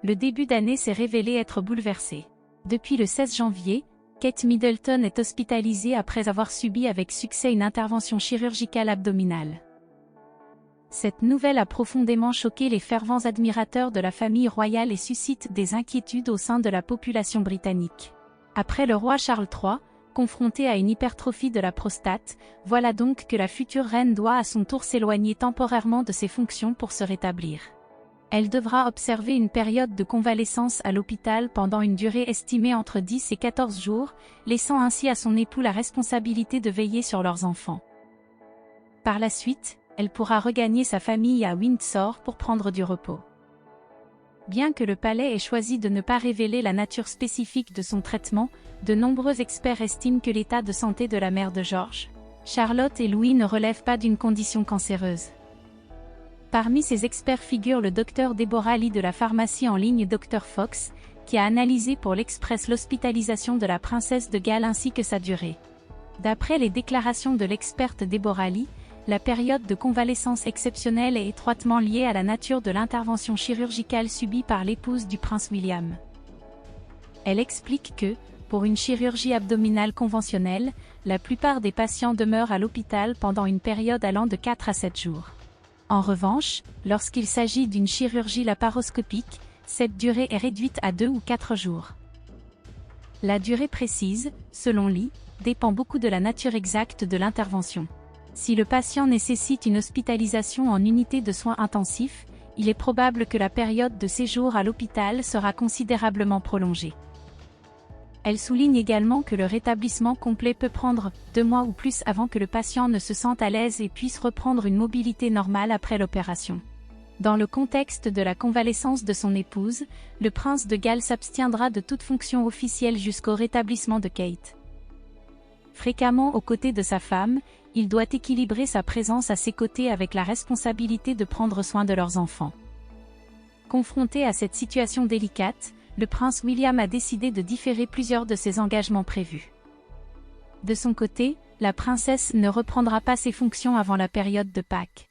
le début d'année s'est révélé être bouleversé. Depuis le 16 janvier, Kate Middleton est hospitalisée après avoir subi avec succès une intervention chirurgicale abdominale. Cette nouvelle a profondément choqué les fervents admirateurs de la famille royale et suscite des inquiétudes au sein de la population britannique. Après le roi Charles III, confronté à une hypertrophie de la prostate, voilà donc que la future reine doit à son tour s'éloigner temporairement de ses fonctions pour se rétablir. Elle devra observer une période de convalescence à l'hôpital pendant une durée estimée entre 10 et 14 jours, laissant ainsi à son époux la responsabilité de veiller sur leurs enfants. Par la suite, elle pourra regagner sa famille à Windsor pour prendre du repos. Bien que le palais ait choisi de ne pas révéler la nature spécifique de son traitement, de nombreux experts estiment que l'état de santé de la mère de George, Charlotte et Louis ne relève pas d'une condition cancéreuse. Parmi ces experts figure le docteur Deborah Lee de la pharmacie en ligne Dr Fox, qui a analysé pour l'Express l'hospitalisation de la princesse de Galles ainsi que sa durée. D'après les déclarations de l'experte Deborah Lee, la période de convalescence exceptionnelle est étroitement liée à la nature de l'intervention chirurgicale subie par l'épouse du prince William. Elle explique que, pour une chirurgie abdominale conventionnelle, la plupart des patients demeurent à l'hôpital pendant une période allant de 4 à 7 jours. En revanche, lorsqu'il s'agit d'une chirurgie laparoscopique, cette durée est réduite à 2 ou 4 jours. La durée précise, selon Lee, dépend beaucoup de la nature exacte de l'intervention. Si le patient nécessite une hospitalisation en unité de soins intensifs, il est probable que la période de séjour à l'hôpital sera considérablement prolongée. Elle souligne également que le rétablissement complet peut prendre 2 mois ou plus avant que le patient ne se sente à l'aise et puisse reprendre une mobilité normale après l'opération. Dans le contexte de la convalescence de son épouse, le prince de Galles s'abstiendra de toute fonction officielle jusqu'au rétablissement de Kate. Fréquemment aux côtés de sa femme, il doit équilibrer sa présence à ses côtés avec la responsabilité de prendre soin de leurs enfants. Confronté à cette situation délicate, le prince William a décidé de différer plusieurs de ses engagements prévus. De son côté, la princesse ne reprendra pas ses fonctions avant la période de Pâques.